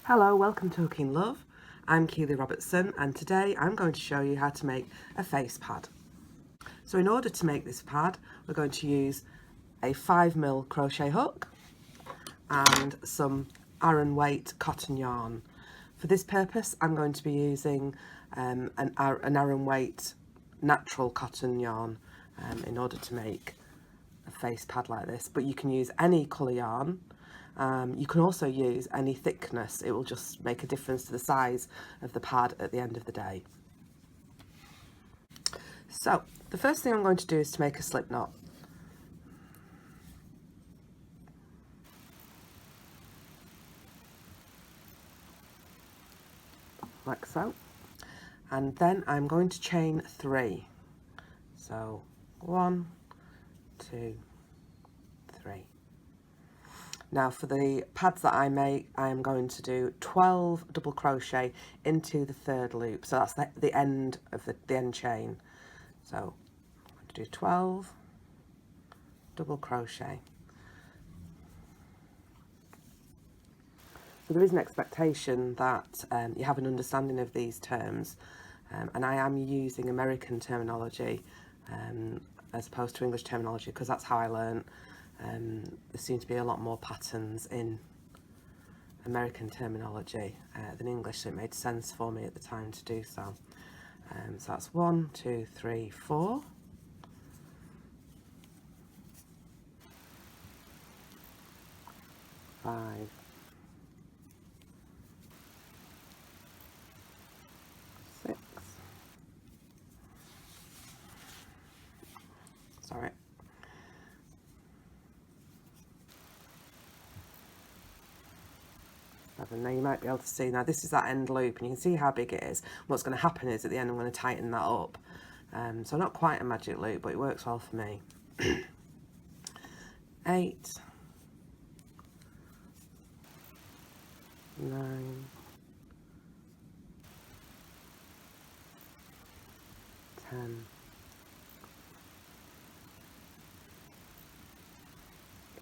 Hello, welcome to Cooking Love. I'm Keely Robertson and today I'm going to show you how to make a face pad. So in order to make this pad, we're going to use a 5mm crochet hook and some Aran weight cotton yarn. For this purpose, I'm going to be using an Aran weight natural cotton yarn in order to make a face pad like this, but you can use any colour yarn. You can also use any thickness. It will just make a difference to the size of the pad at the end of the day. So the first thing I'm going to do is to make a slip knot. Like so. And then I'm going to chain 3. So 1, 2, 3. Now for the pads that I make, I am going to do 12 double crochet into the 3rd loop. So that's the end of the end chain. So I'm going to do 12 double crochet. So there is an expectation that you have an understanding of these terms, and I am using American terminology as opposed to English terminology because that's how I learned. There seem to be a lot more patterns in American terminology than English, so it made sense for me at the time to do so. So that's 1, 2, 3, 4. 5, 6. Sorry. 7. Now you might be able to see, now this is that end loop and you can see how big it is. What's going to happen is at the end I'm going to tighten that up. So not quite a magic loop, but it works well for me. 8, 9, 10,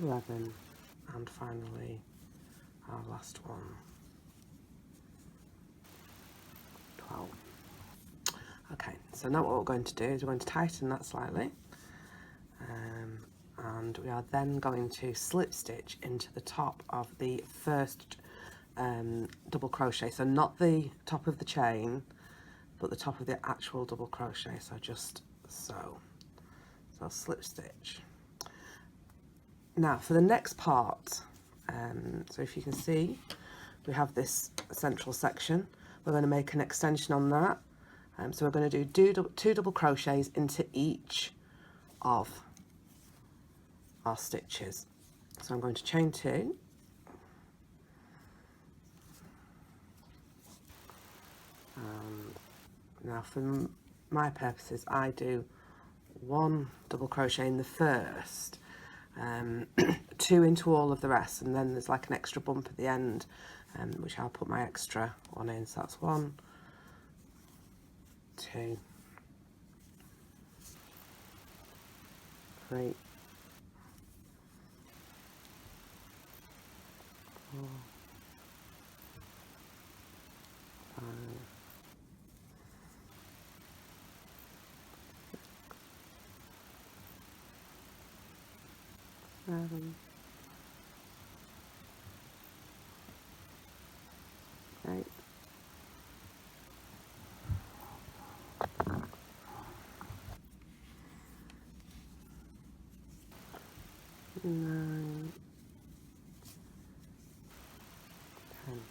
11, and finally our last one, 12. Okay, so now what we're going to do is we're going to tighten that slightly, and we are then going to slip stitch into the top of the first double crochet, so not the top of the chain but the top of the actual double crochet, so just so I'll slip stitch. Now for the next part, so if you can see we have this central section, we're going to make an extension on that, so we're going to do two double crochets into each of our stitches. So I'm going to chain 2, and now for my purposes I do 1 double crochet in the first, 2 into all of the rest, and then there's like an extra bump at the end, which I'll put my extra one in. So that's 1, 2, 3, 4, 5, 7, 8, 9, 10,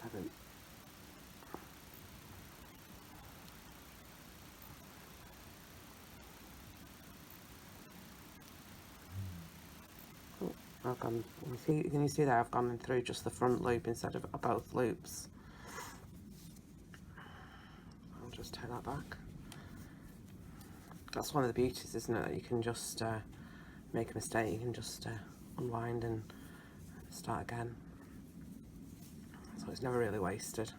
11, 12. I've gone, can you see there I've gone through just the front loop instead of both loops. I'll just take that back. That's one of the beauties, isn't it? You can just make a mistake, you can just unwind and start again. So it's never really wasted.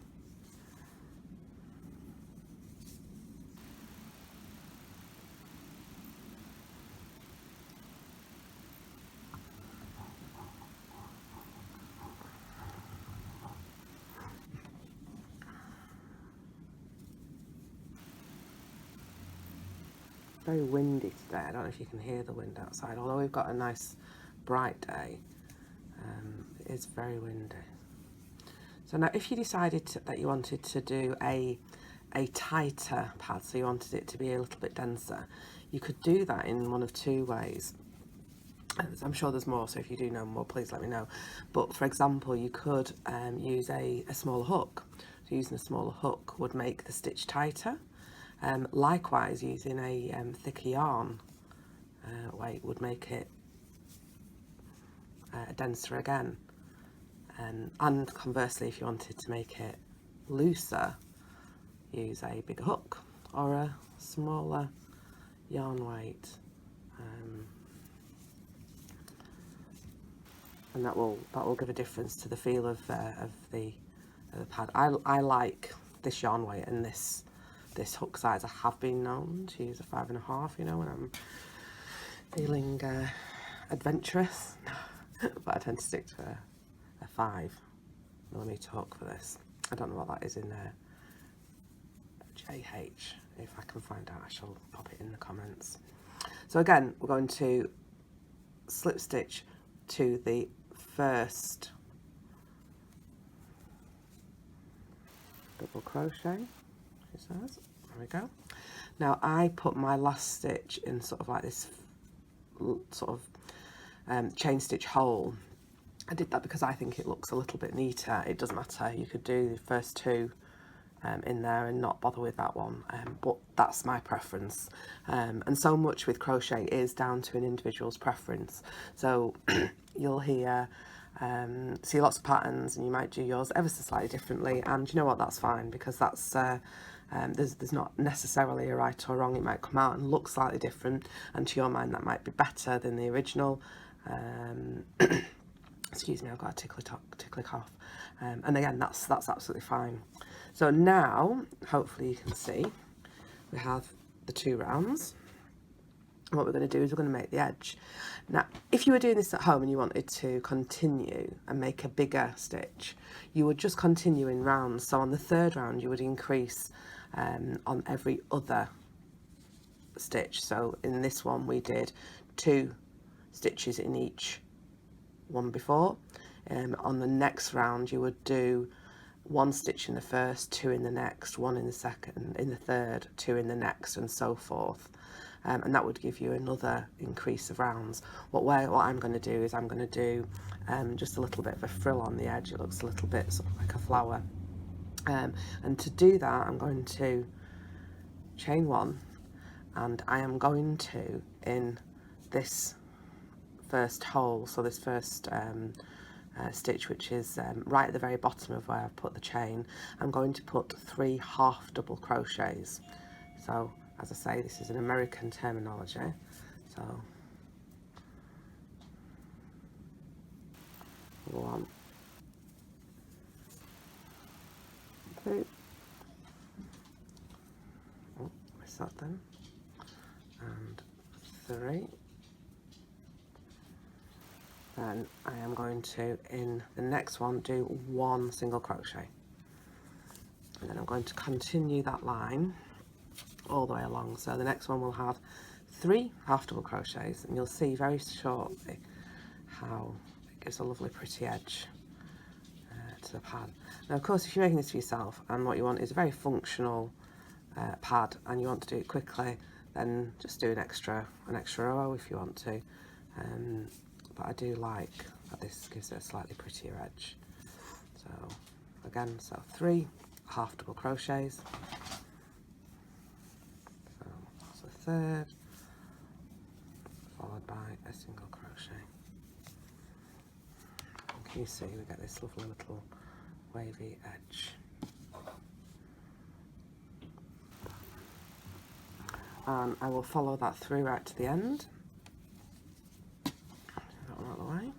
very windy today. I don't know if you can hear the wind outside, although we've got a nice bright day. It is very windy. So now if you decided that you wanted to do a tighter pad, so you wanted it to be a little bit denser, you could do that in one of two ways. I'm sure there's more, so if you do know more, please let me know. But for example, you could use a smaller hook. So using a smaller hook would make the stitch tighter. Likewise, using a thicker yarn weight would make it denser again. And conversely, if you wanted to make it looser, use a bigger hook or a smaller yarn weight. And that will give a difference to the feel of the pad. I like this yarn weight and this hook size. I have been known to use a 5.5, you know, when I'm feeling adventurous, but I tend to stick to a 5mm hook for this. I don't know what that is in JH. If I can find out, I shall pop it in the comments. So again, we're going to slip stitch to the first double crochet, she says. There we go. Now I put my last stitch in sort of like this sort of chain stitch hole. I did that because I think it looks a little bit neater. It doesn't matter, you could do the first two in there and not bother with that one, but that's my preference. And so much with crochet is down to an individual's preference. So you'll hear see lots of patterns and you might do yours ever so slightly differently, and you know what, that's fine, because that's there's not necessarily a right or wrong. It might come out and look slightly different, and to your mind that might be better than the original. Excuse me, I've got a tickly cough. And again, that's absolutely fine. So now, hopefully you can see, we have the 2 rounds. And what we're going to do is we're going to make the edge. Now, if you were doing this at home and you wanted to continue and make a bigger stitch, you would just continue in rounds. So on the 3rd round, you would increase on every other stitch. So in this one, we did 2 stitches in each one before. On the next round, you would do 1 stitch in the first, 2 in the next, 1 in the second, in the third, 2 in the next, and so forth. And that would give you another increase of rounds. What I'm going to do is I'm going to do just a little bit of a frill on the edge. It looks a little bit sort of like a flower. And to do that, I'm going to chain 1, and I am going to, in this first hole, so this first stitch, which is right at the very bottom of where I've put the chain, I'm going to put 3 half double crochets. So as I say, this is an American terminology. So 1, 2, oh, missed that then, and 3. Then I am going to, in the next one, do 1 single crochet, and then I'm going to continue that line all the way along. So the next one will have 3 half double crochets, and you'll see very shortly how it gives a lovely pretty edge to the pad. Now of course, if you're making this for yourself and what you want is a very functional pad and you want to do it quickly, then just do an extra row if you want to. But I do like that this gives it a slightly prettier edge. So again, so 3 half double crochets. So that's the 3rd, followed by a single crochet. And can you see we get this lovely little wavy edge. And I will follow that through right to the end. That one out of the way.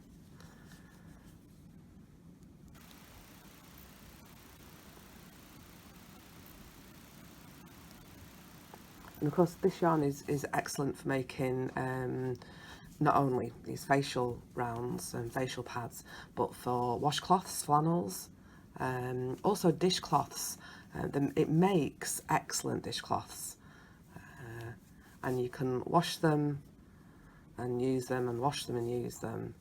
And of course this yarn is excellent for making not only these facial rounds and facial pads, but for washcloths, flannels, also dishcloths. It makes excellent dishcloths. and you can wash them and use them and wash them and use them,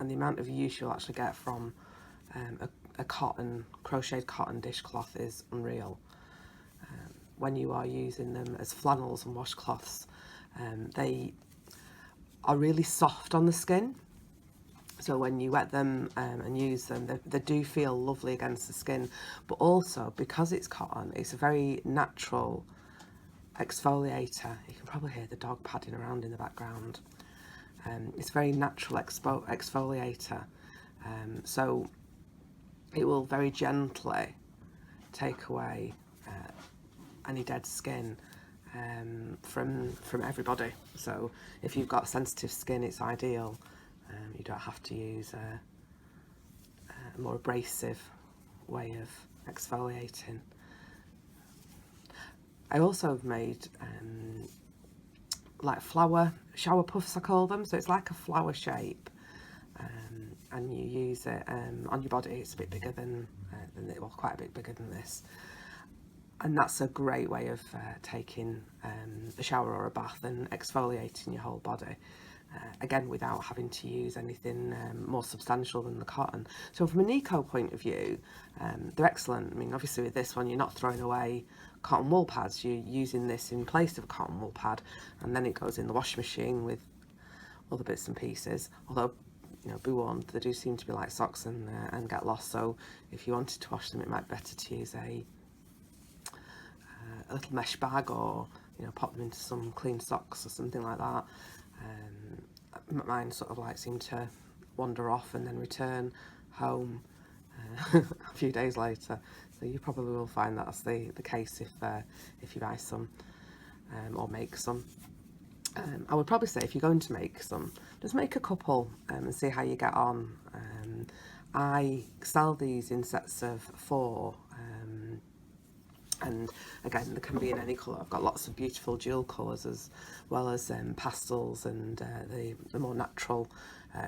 and the amount of use you'll actually get from a crocheted cotton dishcloth is unreal. When you are using them as flannels and washcloths, they are really soft on the skin. So when you wet them and use them, they do feel lovely against the skin. But also, because it's cotton, it's a very natural exfoliator. You can probably hear the dog padding around in the background. It's a very natural exfoliator. So it will very gently take away any dead skin from everybody. So if you've got sensitive skin, it's ideal. You don't have to use a more abrasive way of exfoliating. I also have made like flower shower puffs, I call them. So it's like a flower shape, and you use it on your body. It's a bit bigger than well, quite a bit bigger than this. And that's a great way of taking a shower or a bath and exfoliating your whole body. Again, without having to use anything more substantial than the cotton. So from an eco point of view, they're excellent. I mean, obviously with this one, you're not throwing away cotton wool pads. You're using this in place of a cotton wool pad, and then it goes in the washing machine with other bits and pieces. Although, you know, be warned, they do seem to be like socks and get lost. So if you wanted to wash them, it might be better to use a little mesh bag, or, you know, pop them into some clean socks or something like that. Mine sort of like seem to wander off and then return home a few days later. So you probably will find that's the case if you buy some or make some. I would probably say if you're going to make some, just make a couple and see how you get on. I sell these in sets of 4. And again, they can be in any colour. I've got lots of beautiful dual colours, as well as pastels and the more natural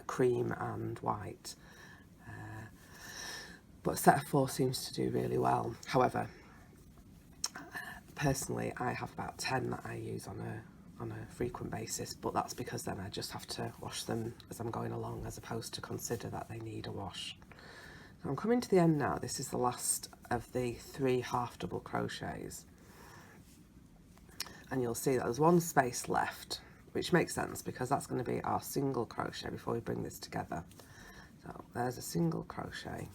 cream and white. But a set of 4 seems to do really well. However, personally, I have about 10 that I use on a frequent basis, but that's because then I just have to wash them as I'm going along, as opposed to consider that they need a wash. I'm coming to the end now. This is the last of the 3 half double crochets, and you'll see that there's 1 space left, which makes sense because that's going to be our single crochet before we bring this together. So there's a single crochet,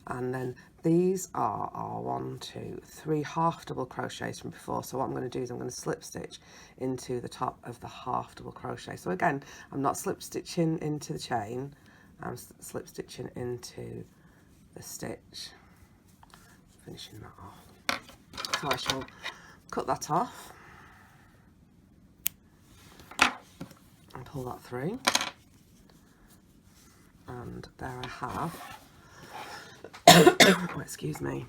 and then these are our 1, 2, 3 half double crochets from before. So what I'm going to do is I'm going to slip stitch into the top of the half double crochet. So again, I'm not slip stitching into the chain, I'm slip stitching into the stitch, finishing that off. So I shall cut that off and pull that through, and there I have oh, excuse me,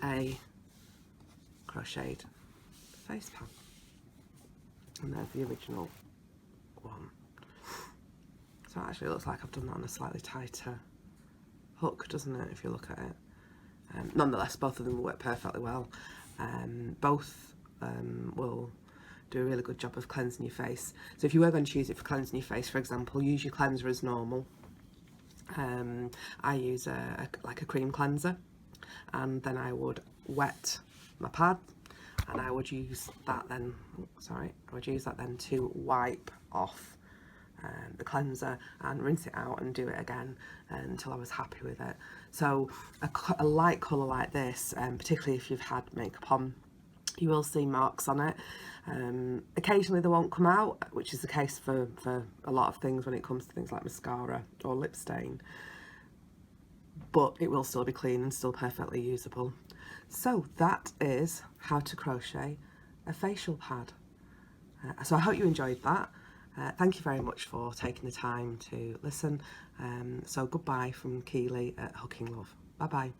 a crocheted face pan, and there's the original one. So it actually looks like I've done that on a slightly tighter hook, doesn't it, if you look at it? Nonetheless, both of them will work perfectly well. Both will do a really good job of cleansing your face. So if you were going to use it for cleansing your face, for example, use your cleanser as normal. I use like a cream cleanser, and then I would wet my pad, and I would use that then, to wipe off the cleanser and rinse it out and do it again until I was happy with it. So a light colour like this, particularly if you've had makeup on, you will see marks on it. Occasionally they won't come out, which is the case for a lot of things when it comes to things like mascara or lip stain, but it will still be clean and still perfectly usable. So that is how to crochet a facial pad. So I hope you enjoyed that. Thank you very much for taking the time to listen. So goodbye from Keely at Hooking Love. Bye bye.